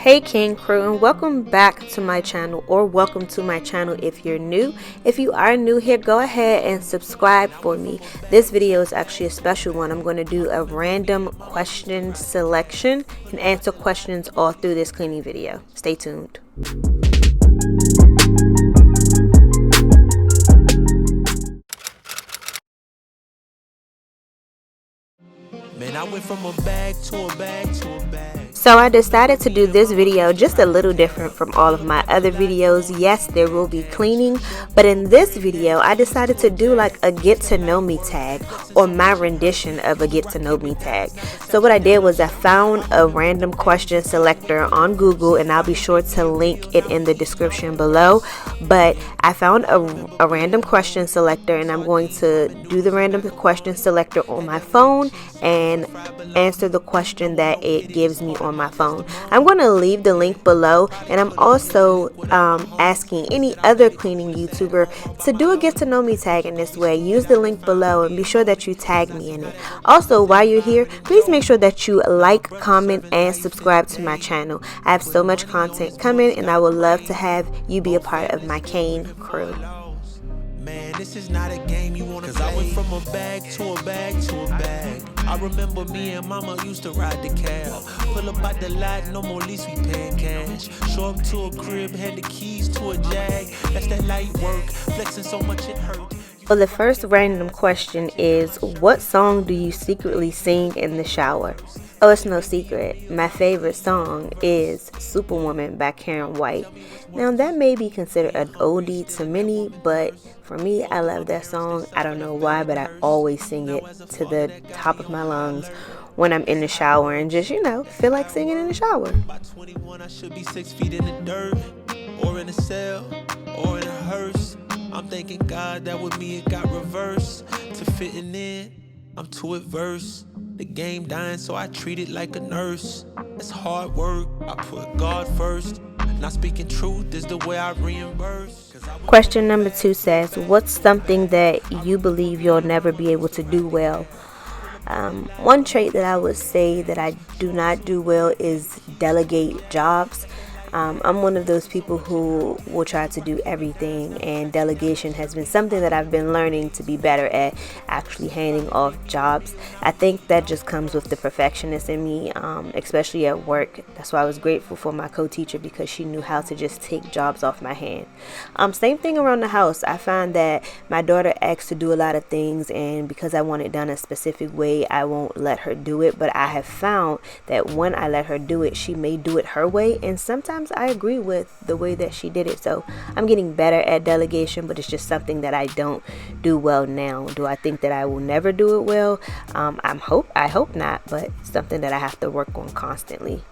Hey Cain Crew, and welcome back to my channel, or welcome to my channel if you're new. If you are new here, go ahead and subscribe for me. This video is actually a special one. I'm going to do a random question selection and answer questions all through this cleaning video. Stay tuned. Man, I went from a bag to a bag to a bag. So I decided to do this video just a little different from all of my other videos. Yes, there will be cleaning, but in this video I decided to do like a get to know me tag, or my rendition of a get to know me tag. So what I did was I found a random question selector on Google, and I'll be sure to link it in the description below. But I found a random question selector, and I'm going to do the random question selector on my phone and answer the question that it gives me on my phone. I'm going to leave the link below, and I'm also asking any other cleaning YouTuber to do a get to know me tag in this way. Use the link below and be sure that you tag me in it. Also, while you're here, please make sure that you like, comment, and subscribe to my channel. I have so much content coming, and I would love to have you be a part of my Cain Crew. Man, this is not a game you wanna play. 'Cause I went from a bag to a bag to a bag. I remember me and mama used to ride the cab. Pull up at the lot, no more lease, we paying cash. Show up to a crib, had the keys to a Jag. That's that light work, flexing so much it hurt. Well, the first random question is, what song do you secretly sing in the shower? Oh, it's no secret. My favorite song is Superwoman by Karen White. Now, that may be considered an oldie to many, but for me, I love that song. I don't know why, but I always sing it to the top of my lungs when I'm in the shower and just, feel like singing in the shower. By 21, I should be 6 feet in the dirt, or in a cell, or in a hearse. I'm thanking God that with me it got reversed. To fitting in, I'm too adverse. The game dying, so I treat it like a nurse. It's hard work, I put God first. Not speaking truth is the way I reimburse. Question number 2 says, what's something that you believe you'll never be able to do well? One trait that I would say that I do not do well is delegate jobs. I'm one of those people who will try to do everything, and delegation has been something that I've been learning to be better at, actually handing off jobs. I think that just comes with the perfectionist in me, especially at work. That's why I was grateful for my co-teacher, because she knew how to just take jobs off my hand. Same thing around the house. I find that my daughter asks to do a lot of things, and because I want it done a specific way, I won't let her do it. But I have found that when I let her do it, she may do it her way, and sometimes I agree with the way that she did it. So I'm getting better at delegation, but it's just something that I don't do well now. Do I think that I will never do it well? I hope not, but it's something that I have to work on constantly.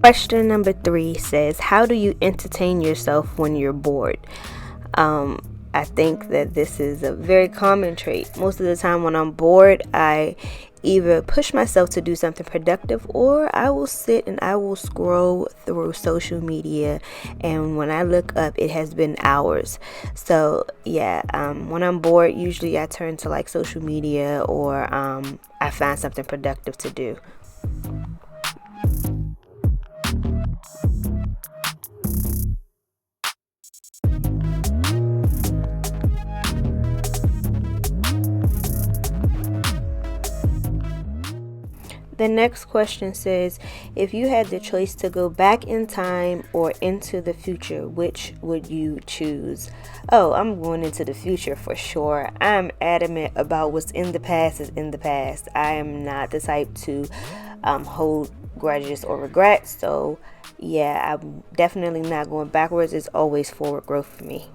Question number 3 says, how do you entertain yourself when you're bored? I think that this is a very common trait. Most of the time when I'm bored, I either push myself to do something productive, or I will sit and I will scroll through social media, and when I look up, it has been hours. So yeah, when I'm bored, usually I turn to like social media, or I find something productive to do. The next question says, if you had the choice to go back in time or into the future, which would you choose? Oh, I'm going into the future for sure. I'm adamant about what's in the past is in the past. I am not the type to hold grudges or regrets. So yeah, I'm definitely not going backwards. It's always forward growth for me.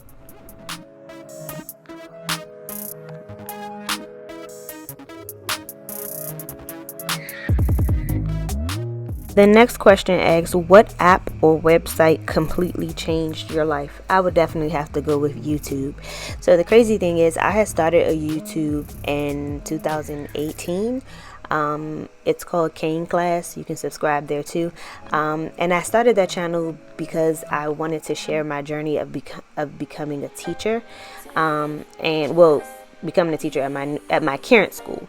The next question asks, what app or website completely changed your life? I would definitely have to go with YouTube. So the crazy thing is, I had started a YouTube in 2018. It's called Cain Class. You can subscribe there too. And I started that channel because I wanted to share my journey of becoming a teacher, and well, becoming a teacher at my current school.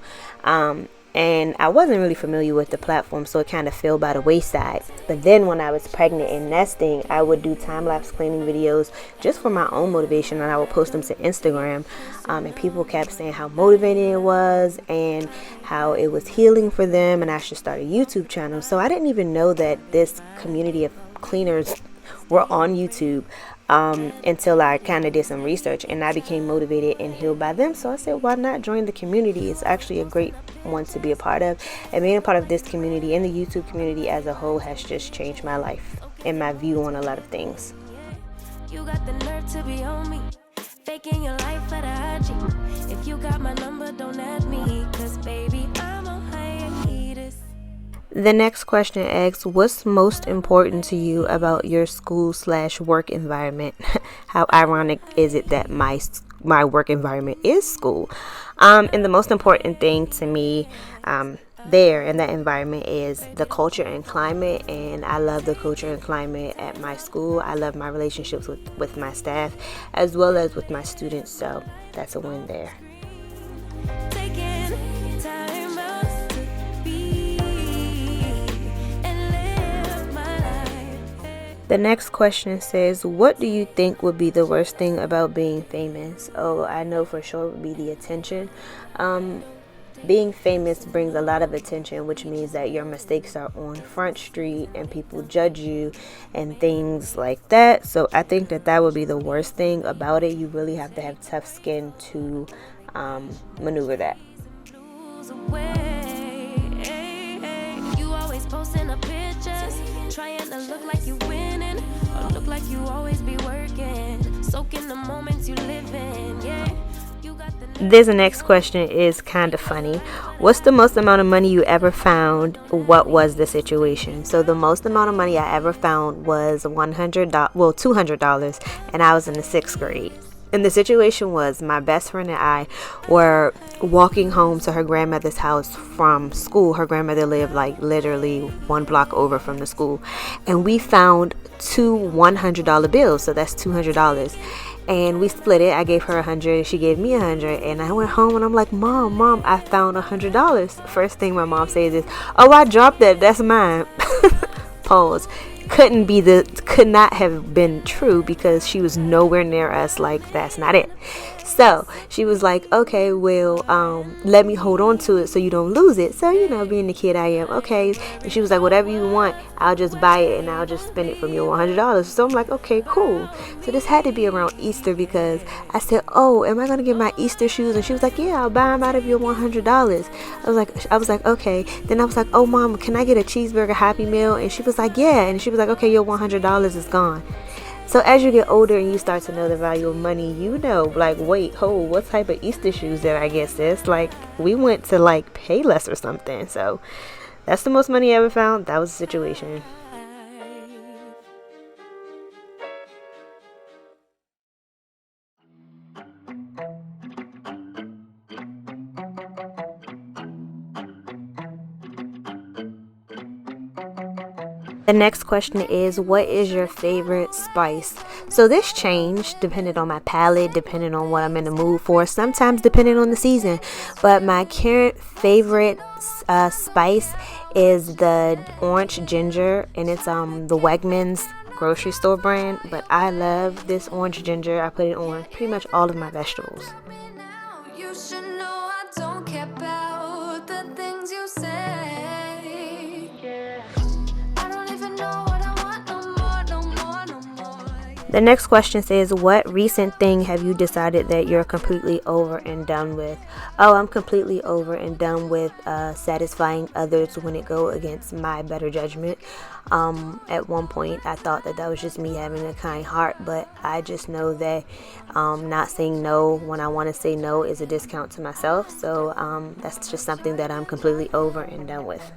And I wasn't really familiar with the platform, so it kind of fell by the wayside. But then when I was pregnant and nesting, I would do time-lapse cleaning videos just for my own motivation, and I would post them to Instagram. And people kept saying how motivating it was and how it was healing for them, and I should start a YouTube channel. So I didn't even know that this community of cleaners were on YouTube until I kind of did some research, and I became motivated and healed by them. So I said, why not join the community? It's actually a great one to be a part of, and being a part of this community and the YouTube community as a whole has just changed my life and my view on a lot of things. You got the nerve to be on me, faking your life for the IG. If you got my number, don't add me, cause baby, I'm on hiatus. The next question asks, what's most important to you about your school/work environment? How ironic is it that my work environment is school? And the most important thing to me there in that environment is the culture and climate, and I love the culture and climate at my school. I love my relationships with my staff as well as with my students, so that's a win there. The next question says, what do you think would be the worst thing about being famous? Oh, I know for sure it would be the attention. Being famous brings a lot of attention, which means that your mistakes are on Front Street and people judge you and things like that. So I think that would be the worst thing about it. You really have to have tough skin to maneuver that. You always posting the pictures, trying to look like you winning, or look like you always be working, soaking the moments you live in, yeah. This next question is kind of funny. What's the most amount of money you ever found? What was the situation? So the most amount of money I ever found was $200, and I was in the 6th grade. And the situation was, my best friend and I were walking home to her grandmother's house from school. Her grandmother lived like literally 1 block over from the school. And we found 2 $100 bills. So that's $200. And we split it. I gave her $100, she gave me $100, and I went home and I'm like, Mom, I found $100. First thing my mom says is, oh, I dropped that, that's mine. Pause. Could not have been true because she was nowhere near us. Like, that's not it. So she was like, okay, well, let me hold on to it so you don't lose it. So, being the kid I am, okay. And she was like, whatever you want, I'll just buy it and I'll just spend it from your $100. So I'm like, okay, cool. So this had to be around Easter because I said, oh, am I going to get my Easter shoes? And she was like, yeah, I'll buy them out of your $100. I was like, okay. Then I was like, oh, Mom, can I get a cheeseburger Happy Meal? And she was like, yeah. And she was like, okay, your $100 is gone. So as you get older and you start to know the value of money, like, wait, what type of Easter shoes did I get, sis? Like, we went to like Payless or something. So that's the most money I ever found. That was the situation. The next question is, what is your favorite spice? So this changed depending on my palate, depending on what I'm in the mood for, sometimes depending on the season. But my current favorite spice is the orange ginger, and it's the Wegmans grocery store brand. But I love this orange ginger. I put it on pretty much all of my vegetables. You should know I don't care about the things you say. The next question says, what recent thing have you decided that you're completely over and done with? Oh, I'm completely over and done with satisfying others when it go against my better judgment. At one point, I thought that was just me having a kind heart, but I just know that not saying no when I want to say no is a discount to myself. So that's just something that I'm completely over and done with.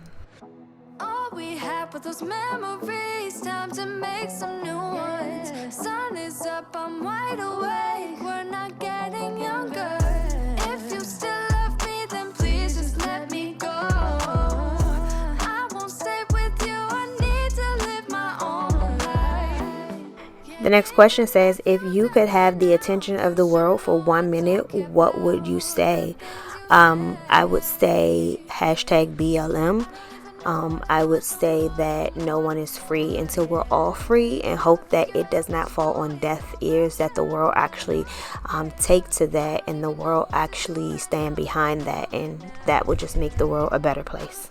All we had were those memories, time to make some new ones. Sun is up, I'm wide awake, we're not getting younger. If you still love me, then please just let me go. The next question says, if you could have the attention of the world for 1 minute, what would you say? I would say hashtag BLM. I would say that no one is free until we're all free, and hope that it does not fall on deaf ears, that the world actually take to that, and the world actually stand behind that, and that would just make the world a better place.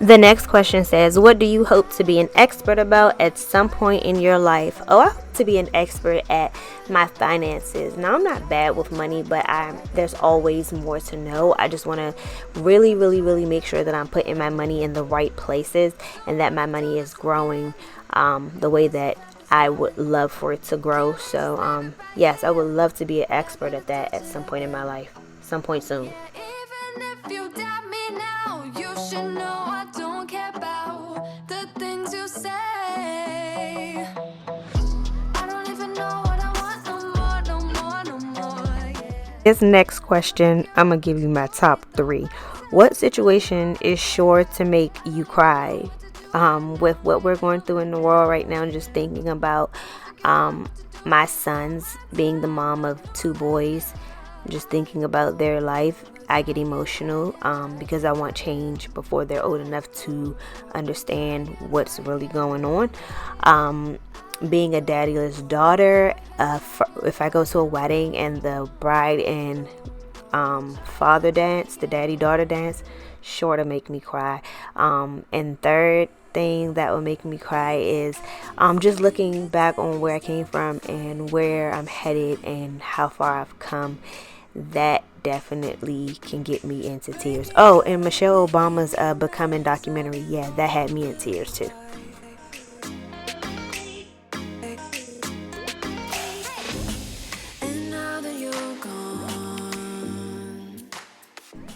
The next question says, what do you hope to be an expert about at some point in your life? Oh, I hope to be an expert at my finances. Now, I'm not bad with money, but there's always more to know. I just want to really, really, really make sure that I'm putting my money in the right places, and that my money is growing the way that I would love for it to grow. So, yes, I would love to be an expert at that at some point in my life, some point soon. Even if you doubt me now, you should know I don't care about the things you say. I don't even know what I want no more, yeah. This next question, I'm going to give you my top 3. What situation is sure to make you cry? With what we're going through in the world right now, just thinking about my sons, being the mom of 2 boys, just thinking about their life, I get emotional because I want change before they're old enough to understand what's really going on. Being a daddyless daughter, if I go to a wedding and the bride and father dance, the daddy-daughter dance, sure to make me cry. And third thing that will make me cry is just looking back on where I came from and where I'm headed and how far I've come. That definitely can get me into tears. Oh, and Michelle Obama's Becoming documentary, yeah, that had me in tears too.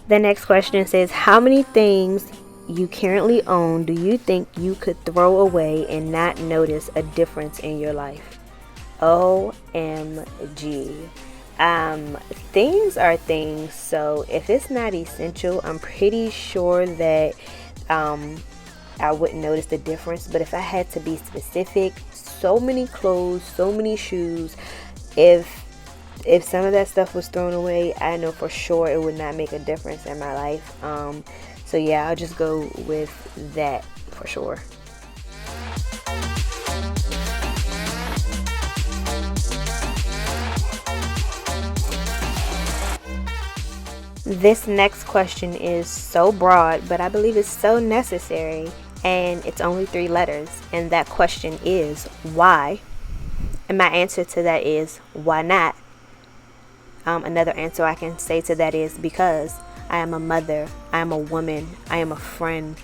The next question says, how many things you currently own do you think you could throw away and not notice a difference in your life? OMG. Things are things, so if it's not essential, I'm pretty sure that I wouldn't notice the difference. But if I had to be specific, so many clothes, so many shoes, if some of that stuff was thrown away, I know for sure it would not make a difference in my life. So yeah, I'll just go with that for sure. This next question is so broad, but I believe it's so necessary, and it's only 3 letters, and that question is why? And my answer to that is why not? Another answer I can say to that is because I am a mother, I am a woman, I am a friend,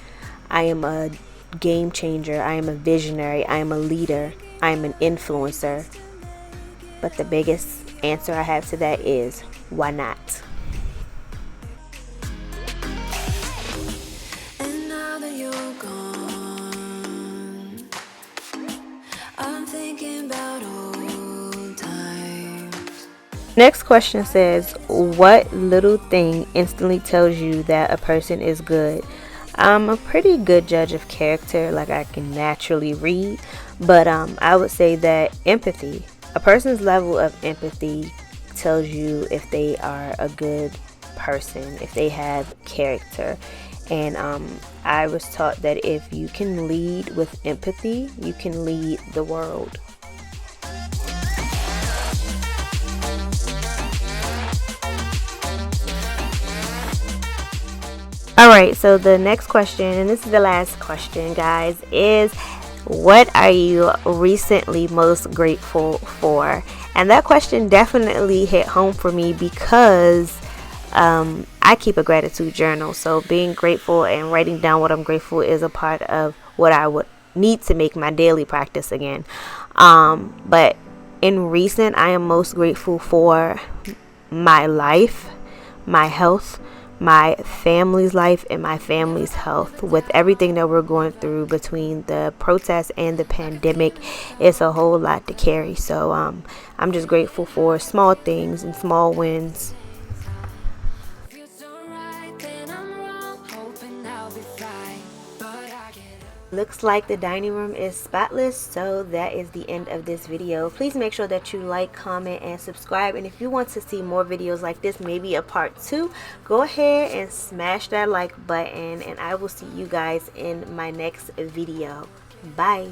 I am a game changer, I am a visionary, I am a leader, I am an influencer. But the biggest answer I have to that is why not? Next question says, what little thing instantly tells you that a person is good? I'm a pretty good judge of character, like I can naturally read, but I would say that empathy. A person's level of empathy tells you if they are a good person, if they have character. And I was taught that if you can lead with empathy, you can lead the world. Alright, so the next question, and this is the last question, guys, is what are you recently most grateful for? And that question definitely hit home for me because I keep a gratitude journal. So being grateful and writing down what I'm grateful is a part of what I would need to make my daily practice again. But in recent, I am most grateful for my life, my health, my family's life, and my family's health. With everything that we're going through between the protests and the pandemic, it's a whole lot to carry. So I'm just grateful for small things and small wins. Feels so right, then I'm wrong. Hoping Looks like the dining room is spotless, so that is the end of this video. Please make sure that you like, comment, and subscribe. And if you want to see more videos like this, maybe a part 2, go ahead and smash that like button, and I will see you guys in my next video. Bye.